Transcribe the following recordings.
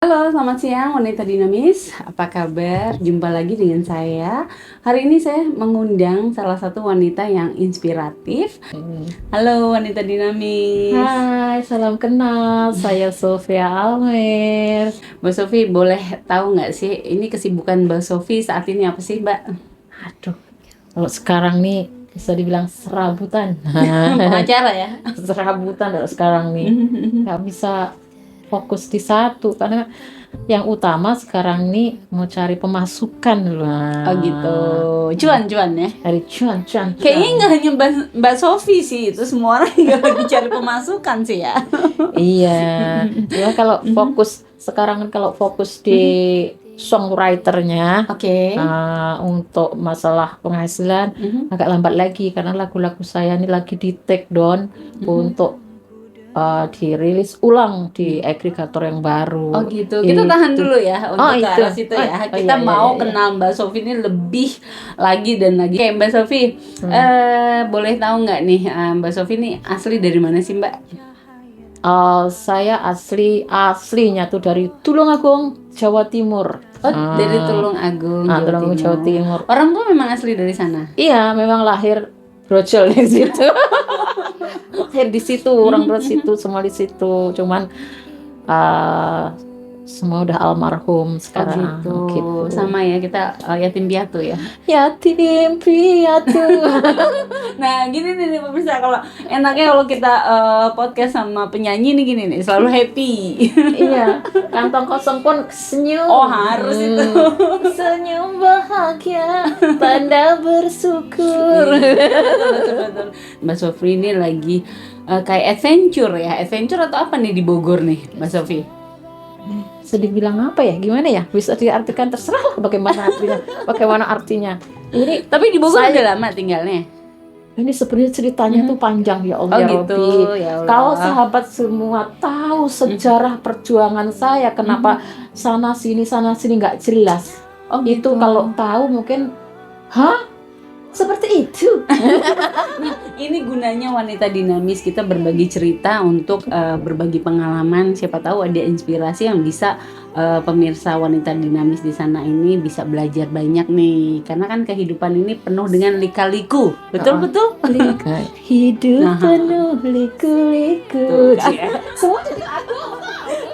Halo, selamat siang wanita dinamis. Apa kabar? Jumpa lagi dengan saya. Hari ini saya mengundang salah satu wanita yang inspiratif. Halo wanita dinamis. Hai, salam kenal. Saya Sofia Almer. Mbak Sofi, boleh tahu nggak sih ini kesibukan Mbak Sofi saat ini apa sih, Mbak? Aduh, kalau sekarang nih bisa dibilang serabutan. Pengacara ya? Serabutan kalau sekarang nih. Nggak bisa fokus di satu karena yang utama sekarang nih mau cari pemasukan lah. Oh gitu. Cuan-cuan ya? Cari cuan. Kayaknya nggak hanya Mbak Sofi sih, itu semua orang yang lagi cari pemasukan sih ya. Iya. Ya kalau fokus sekarang kan kalau fokus di songwriternya. Oke. Untuk masalah penghasilan agak lambat lagi karena lagu-lagu saya ini lagi di take down untuk dirilis ulang di agregator yang baru. Oh gitu, kita tahan dulu ya untuk ke arah situ ya. Kita iya, mau iya. kenal Mbak Sofi ini lebih lagi dan lagi. Oke Mbak Sofi, boleh tahu nggak nih Mbak Sofi ini asli dari mana sih Mbak? Saya aslinya tuh dari Tulungagung, Jawa Timur. Oh dari Tulungagung, Tulungagung, Jawa Timur. Orang tua memang asli dari sana? Iya, memang lahir brojol di situ. Lahir di situ, orang tua situ, semua di situ. Cuman semua udah almarhum sekarang. Gitu. Sama ya, kita yatim piatu ya. Yatim piatu. Nah gini nih pemirsa, kalau enaknya kalau kita podcast sama penyanyi nih gini nih, selalu happy. Iya, kantong kosong pun senyum. Oh harus itu. Senyum bahagia, tanda bersyukur. Betul. Mbak Sofi ini lagi kayak adventure ya, adventure atau apa nih di Bogor nih Mbak Sofi? Sedih bilang apa ya? Gimana ya? Bisa diartikan terserah lah bagaimana artinya. Ini Tapi di Bogor udah lama tinggalnya? Ini sebenarnya ceritanya tuh panjang ya Allah, Oh ya gitu, Robbi. ya Allah. Kalau sahabat semua tahu sejarah perjuangan saya, kenapa sana sini nggak jelas. Oh Itu gitu. kalau tahu mungkin, seperti itu. Ini gunanya wanita dinamis, kita berbagi cerita untuk berbagi pengalaman. Siapa tahu ada inspirasi yang bisa pemirsa wanita dinamis di sana ini bisa belajar banyak nih. Karena kan kehidupan ini penuh dengan lika-liku. Betul? Hidup penuh liku-liku. Semua jadi aku.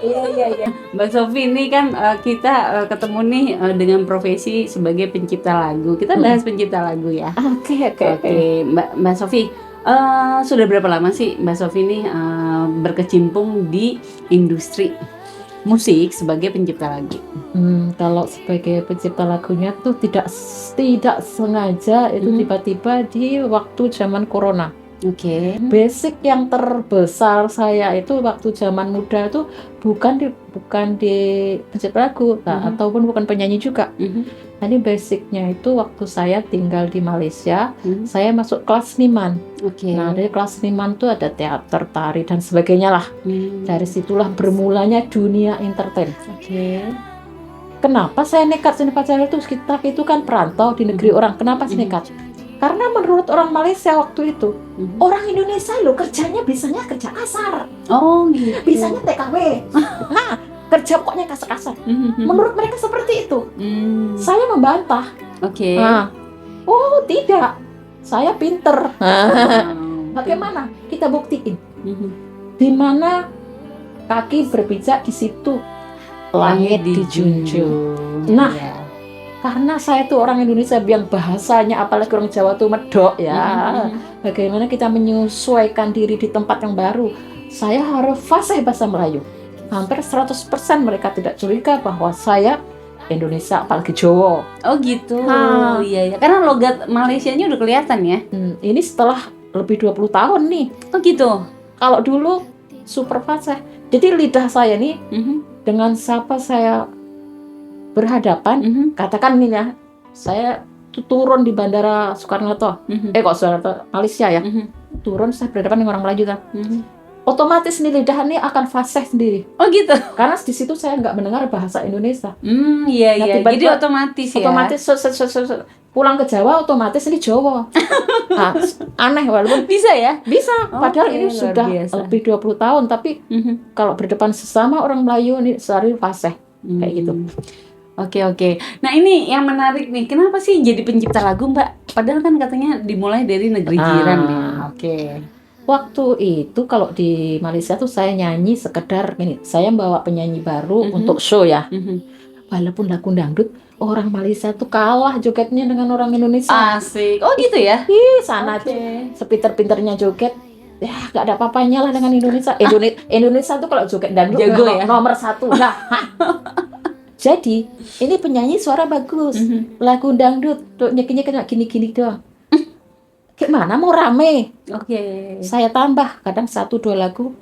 Iya. Mbak Sofi ini kan kita ketemu nih dengan profesi sebagai pencipta lagu. Kita bahas pencipta lagu ya. Oke. Mbak Sofi, sudah berapa lama sih Mbak Sofi ini berkecimpung di industri musik sebagai pencipta lagu? Kalau sebagai pencipta lagunya tuh tidak sengaja itu tiba-tiba di waktu zaman corona. Oke. Basic yang terbesar saya itu waktu zaman muda itu bukan di pencipta lagu ataupun bukan penyanyi juga. Jadi basicnya itu waktu saya tinggal di Malaysia, saya masuk kelas seniman. Nah dari kelas seniman tuh ada teater, tari dan sebagainya lah. Dari situlah bermulanya dunia entertain. Kenapa saya nekat seni pacaran itu? Kita itu kan perantau di negeri orang. Kenapa saya nekat? Karena menurut orang Malaysia waktu itu, orang Indonesia loh kerjanya bisanya kerja kasar. Oh gitu. Bisanya TKW. Kerja pokoknya kasar-kasar. Menurut mereka seperti itu. Saya membantah. Oke. Oh tidak, saya pinter. Bagaimana? Kita buktiin. Di mana kaki berpijak di situ langit dijunjung. Nah, karena saya tuh orang Indonesia yang bahasanya apalagi orang Jawa tuh medok ya. Bagaimana kita menyesuaikan diri di tempat yang baru? Saya harus fasih bahasa Melayu. Hampir 100% mereka tidak curiga bahwa saya Indonesia apalagi Jawa. Oh gitu. Iya. Karena logat Malaysianya udah kelihatan ya. Ini setelah lebih 20 tahun nih. Oh gitu. Kalau dulu super fasih. Jadi lidah saya nih dengan siapa saya berhadapan, katakan nih ya, saya turun di Bandara Soekarno-Hatta, Soekarno-Hatta, Malaysia ya, turun saya berhadapan dengan orang Melayu kan, otomatis nih lidah ini akan fasih sendiri. Oh gitu. Karena di situ saya nggak mendengar bahasa Indonesia. Iya. Jadi otomatis ya. Otomatis pulang ke Jawa otomatis ini Jawa. Nah, aneh walaupun Bisa ya? bisa, padahal Oke, ini luar sudah biasa. lebih 20 tahun, tapi kalau berdepan sesama orang Melayu ini sehari fasih kayak gitu. Oke. Nah ini yang menarik nih, kenapa sih jadi pencipta lagu Mbak? Padahal kan katanya dimulai dari negeri jiran ya. Oke. Waktu itu kalau di Malaysia tuh saya nyanyi sekedar gini, saya bawa penyanyi baru untuk show ya. Walaupun lagu dangdut, orang Malaysia tuh kalah jogetnya dengan orang Indonesia. Asik. Oh gitu ya? Sana Oke. tuh sepinter-pinternya joget, ya gak ada apa-apanya lah dengan Indonesia. Indonesia tuh kalau joget dangdut Jago ya? nomor 1. Nah, jadi ini penyanyi suara bagus, lagu dangdut, tuh nyeknya gini-gini doang. Gimana mau rame? Oke. Saya tambah kadang 1-2 lagu.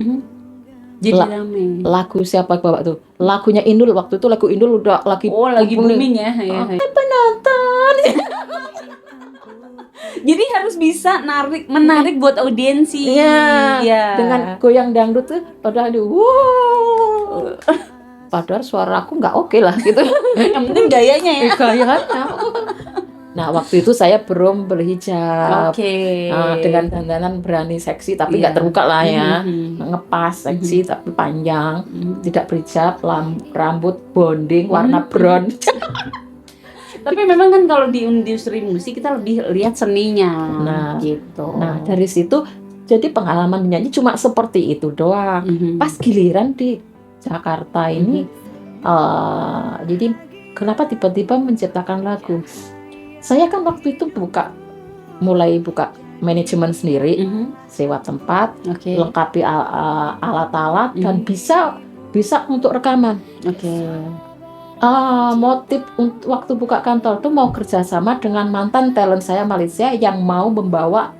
Jadi La- rame. Lagu siapa bawa tuh? Lagunya Indul, waktu itu lagu Indul udah lagi Booming ya. Ya. penonton. Jadi harus bisa menarik buat audiensi. Iya. Dengan goyang dangdut tuh udah wow. Padahal suara aku nggak oke lah gitu. Yang penting gayanya ya. Gayanya. Nah waktu itu saya belum berhijab. Oke. Dengan dandanan berani seksi tapi nggak terbuka lah ya. Ngepas seksi tapi panjang, tidak berhijab, rambut bonding warna brown. Tapi memang kan kalau di industri musik kita lebih lihat seninya. Gitu. Nah dari situ jadi pengalaman menyanyi cuma seperti itu doang. Pas giliran di Jakarta ini, jadi kenapa tiba-tiba menciptakan lagu? Saya kan waktu itu mulai buka manajemen sendiri, sewa tempat, lengkapi alat-alat dan bisa untuk rekaman. Motif untuk waktu buka kantor tuh mau kerjasama dengan mantan talent saya Malaysia yang mau membawa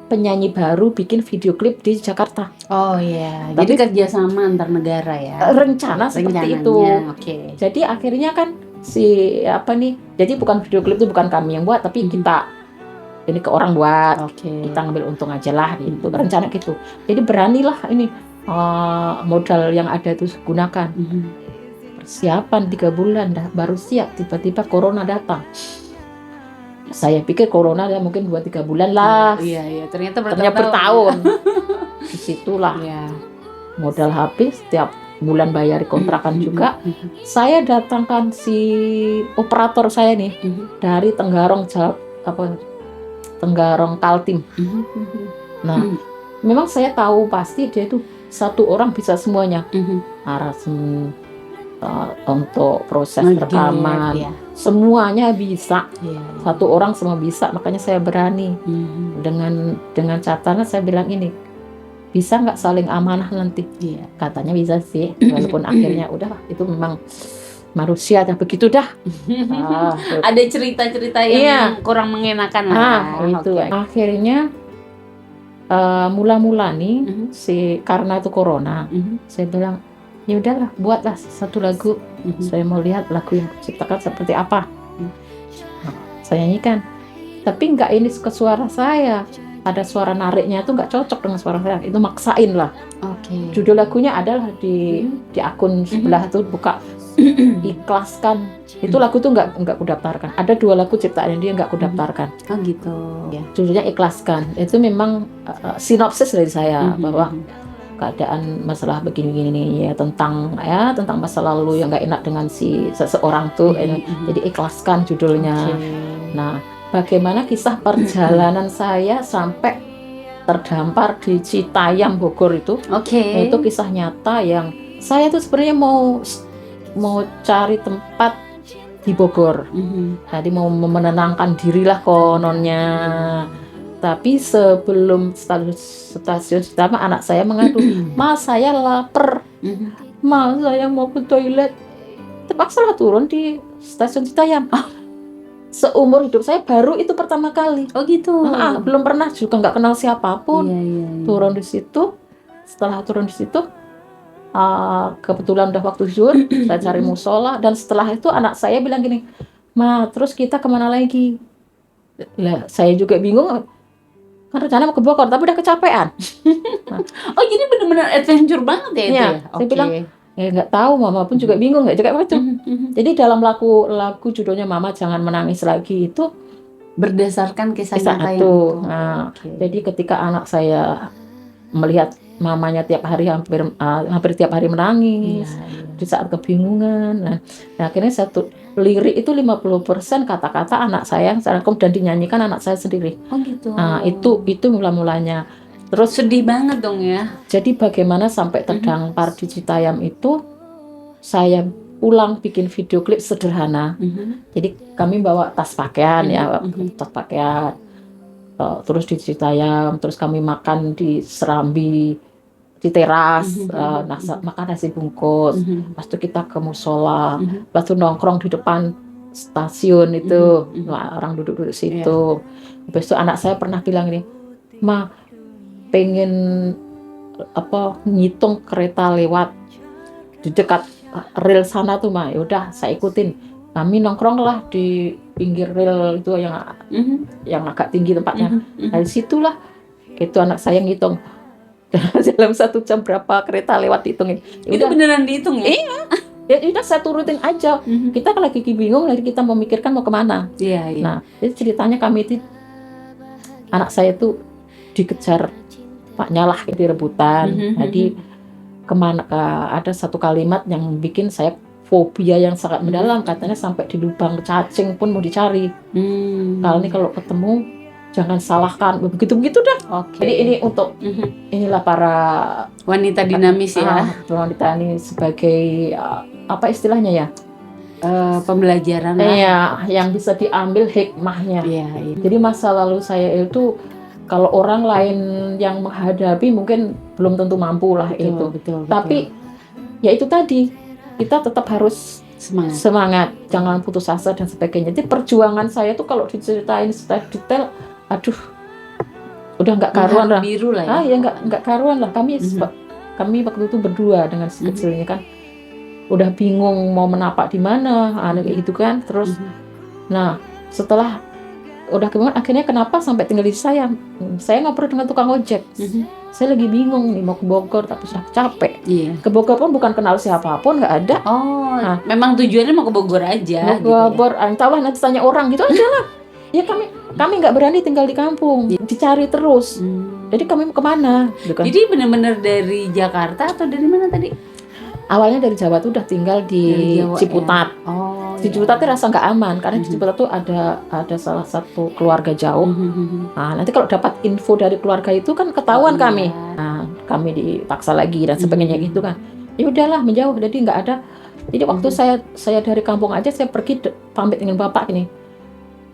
penyanyi baru bikin video klip di Jakarta. Oh iya, jadi kerjasama antar negara ya. Rencana seperti itu. Jadi akhirnya kan jadi bukan video klip itu bukan kami yang buat, tapi kita ini ke orang buat. Kita ngambil untung aja lah gitu. Rencana gitu. Jadi beranilah ini modal yang ada itu gunakan. Persiapan 3 bulan dah baru siap, tiba-tiba corona datang. Saya pikir corona ya mungkin 2-3 bulan lah. Iya, ternyata bertahun. Disitulah modal habis, setiap bulan bayar kontrakan juga. Saya datangkan si operator saya nih dari Tenggarong Kaltim. Nah, memang saya tahu pasti dia itu satu orang bisa semuanya. Aransemen, untuk proses rekaman, semuanya bisa. Satu orang semua bisa, makanya saya berani. Dengan catatan saya bilang ini, bisa nggak saling amanah nanti? Katanya bisa sih, walaupun akhirnya udah itu memang manusia dah begitu dah. Ada cerita-cerita yang kurang mengenakan lah. Itu akhirnya mula-mula nih karena itu corona, saya bilang ya udahlah, buatlah satu lagu. Saya mau lihat lagu yang ciptakan seperti apa. Saya nyanyikan, tapi nggak ini ke suara saya. Ada suara nariknya itu nggak cocok dengan suara saya. Itu maksain lah. Judul lagunya adalah di akun sebelah tuh buka ikhlaskan. Itu lagu tuh nggak kudaftarkan. Ada 2 lagu ciptaan dia nggak kudaftarkan. Gitu. Ya, judulnya ikhlaskan. Itu memang sinopsis dari saya bahwa keadaan masalah begini-begini ya, tentang masa lalu yang nggak enak dengan seseorang tuh. Jadi ikhlaskan judulnya. Nah, bagaimana kisah perjalanan saya sampai terdampar di Citayam Bogor itu. Itu kisah nyata yang saya tuh sebenarnya mau cari tempat di Bogor. Jadi mau menenangkan dirilah kononnya. Tapi sebelum stasiun pertama anak saya mengadu, "Ma, saya lapar. Ma, saya mau ke toilet." Terpaksa lah turun di stasiun Citayam. Seumur hidup saya baru itu pertama kali. Gitu. Belum pernah, juga nggak kenal siapapun. Turun di situ. Setelah turun di situ, kebetulan udah waktu zuhur, saya cari musola, dan setelah itu anak saya bilang gini, "Ma, terus kita kemana lagi?" Lah, saya juga bingung. Kan rencana mau ke Bogor, tapi udah kecapean. Jadi benar-benar adventure banget ya itu ya? Saya bilang, nggak tahu, Mama pun juga bingung, nggak juga macam. Jadi dalam lagu judulnya Mama Jangan Menangis Lagi itu, Berdasarkan kisah Kisah nyata itu. yang itu. Nah, Oke. jadi ketika anak saya melihat mamanya tiap hari hampir tiap hari menangis Iya. di saat kebingungan. Nah, akhirnya satu lirik itu 50% kata-kata anak saya yang saya rangkum dan dinyanyikan anak saya sendiri. Oh gitu. Nah, itu mula-mulanya. Terus Sedih banget dong ya. jadi bagaimana sampai terdampar di Citayam itu saya pulang bikin video klip sederhana. Jadi kami bawa tas pakaian ya, tas pakaian. Terus di Citayam, terus kami makan di Serambi, di teras, makan nasi bungkus. Pas itu kita ke musola, pas itu nongkrong di depan stasiun itu, orang duduk-duduk situ. Habis itu anak saya pernah bilang ini, Ma, pengen ngitung kereta lewat di dekat rel sana tuh, Ma. Yaudah, saya ikutin. Kami nongkrong lah di pinggir rel itu yang agak tinggi tempatnya. Dari situlah itu anak saya ngitung dalam 1 jam berapa kereta lewat dihitungin. Itu beneran dihitung ya? Iya. Ya udah saya turutin aja. Kita kan lagi bingung, lagi kita memikirkan mau kemana. Iya. Nah, jadi ceritanya kami itu anak saya tuh dikejar paknya lah di rebutan. Jadi kemana ada satu kalimat yang bikin saya fobia yang sangat mendalam, katanya sampai di lubang cacing pun mau dicari. Kalau ketemu jangan salahkan, begitu dah. Jadi ini untuk inilah para wanita dinamis ya. Wanita ini sebagai apa istilahnya ya? Pembelajaran lah. Iya, yang bisa diambil hikmahnya. Iya. Jadi masa lalu saya itu kalau orang lain yang menghadapi mungkin belum tentu mampu lah betul. Tapi ya itu tadi, kita tetap harus semangat, jangan putus asa dan sebagainya. Jadi perjuangan saya tuh kalau diceritain secara detail, aduh, udah nggak karuan lah. Biru lah ya. Ya nggak karuan lah. Kami waktu itu berdua dengan si kecilnya kan, udah bingung mau menapak di mana, kayak gitu kan. Terus, nah setelah udah gimana, akhirnya kenapa sampai tinggal di saya ngobrol dengan tukang ojek. Saya lagi bingung nih mau ke Bogor tapi sudah capek. Ke Bogor pun bukan kenal siapapun, nggak ada. Memang tujuannya mau ke Bogor aja. Mau ke Bogor, entahlah nanti tanya orang gitu aja lah. Ya kami nggak berani tinggal di kampung, dicari terus. Jadi kami mau kemana? Gitu kan. Jadi benar-benar dari Jakarta atau dari mana tadi? Awalnya dari Jawa tuh udah tinggal di Ciputat. Di Ciputat tuh rasa nggak aman karena di Ciputat tuh ada salah satu keluarga jauh. Nah, nanti kalau dapat info dari keluarga itu kan ketahuan kami. Nah, kami dipaksa lagi dan sebagainya gitu kan. Ya udahlah menjauh, jadi nggak ada. Jadi waktu saya dari kampung aja saya pergi pamit dengan bapak ini.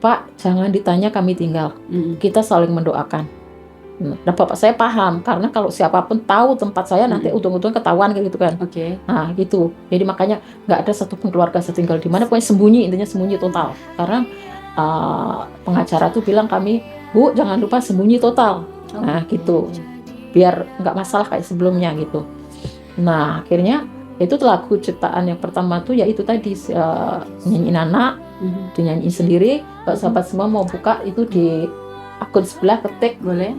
Pak, jangan ditanya kami tinggal. Kita saling mendoakan. Nah, bapak saya paham karena kalau siapapun tahu tempat saya nanti ujung-ujung ketahuan gitu kan. Nah gitu. Jadi makanya nggak ada satupun keluarga saya tinggal di mana, pokoknya sembunyi, intinya sembunyi total. Karena pengacara tuh bilang kami, Bu jangan lupa sembunyi total. Nah gitu. Biar nggak masalah kayak sebelumnya gitu. Nah akhirnya itu lagu ciptaan yang pertama tuh yaitu tadi nyanyiin anak, dinyanyiin sendiri. Kalau sahabat semua mau buka itu di akun sebelah, ketik boleh.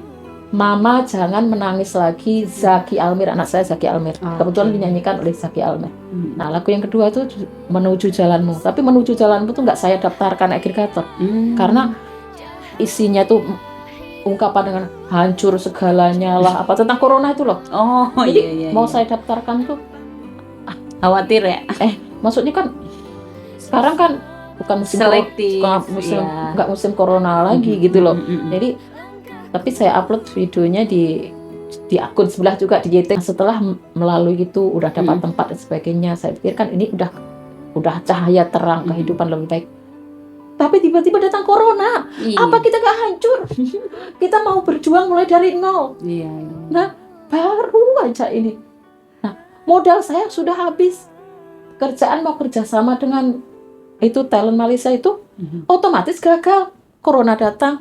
Mama jangan menangis lagi, Zaki Almir, anak saya Zaki Almir. Kebetulan dinyanyikan oleh Zaki Almir. Nah lagu yang kedua tuh Menuju Jalanmu. Tapi Menuju Jalanmu tuh nggak saya daftarkan agregator karena isinya tuh ungkapan dengan hancur segalanya lah, apa tentang corona itu loh. Jadi mau saya daftarkan tuh khawatir ya. Maksudnya kan sekarang kan bukan musim selektif, nggak musim corona lagi gitu loh. Jadi tapi saya upload videonya di akun sebelah juga di YT. Setelah melalui itu udah dapat tempat dan sebagainya, saya pikir kan ini udah cahaya terang kehidupan lebih baik. Tapi tiba-tiba datang corona. Apa kita gak hancur? Kita mau berjuang mulai dari nol. Nah baru aja ini. Nah modal saya sudah habis. Kerjaan mau kerjasama dengan itu talent Malaysia itu otomatis gagal. Corona datang.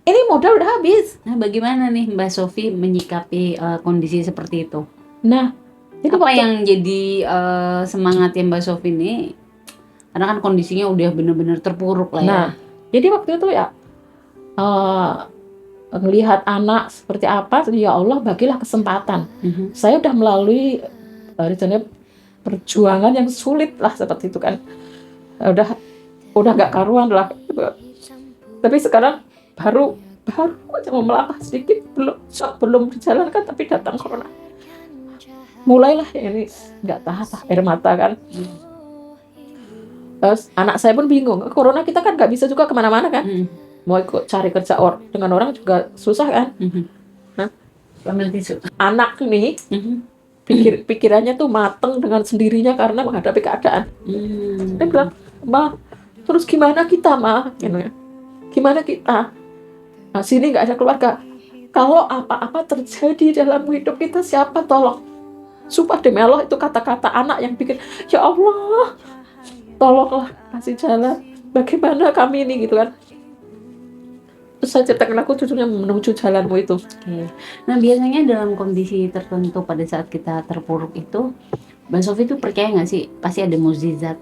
Ini modal udah habis. Nah, bagaimana nih Mbak Sofi menyikapi kondisi seperti itu? Nah, jadi apa yang jadi semangatnya Mbak Sofi ini? Karena kan kondisinya udah benar-benar terpuruk lah ya. Nah, jadi waktu itu ya melihat anak seperti apa, ya Allah bagilah kesempatan. Saya udah melalui perjuangan yang sulit lah seperti itu kan. Udah gak karuan lah. Tapi sekarang baru aja mau melangkah sedikit, belum dijalankan tapi datang corona. Mulailah ya ini nggak tahan lah, air mata kan. Terus anak saya pun bingung, corona kita kan nggak bisa juga kemana-mana kan. Mau ikut cari kerja dengan orang juga susah kan. Nah, ambil tisu. Anak nih pikirannya tuh mateng dengan sendirinya karena menghadapi keadaan. Dia bilang, "Ma, terus gimana kita, Ma?" Gitu ya. Gimana kita? Nah, sini nggak ada keluarga. Kalau apa-apa terjadi dalam hidup kita, siapa tolong? Sumpah demi Allah, itu kata-kata anak yang bikin, ya Allah, tolonglah kasih jalan. Bagaimana kami ini gitu kan? Terus saya ceritakan, aku jujurnya menuju jalanmu itu. Oke. Nah, biasanya dalam kondisi tertentu pada saat kita terpuruk itu, Mbak Sofi itu percaya nggak sih pasti ada mukjizat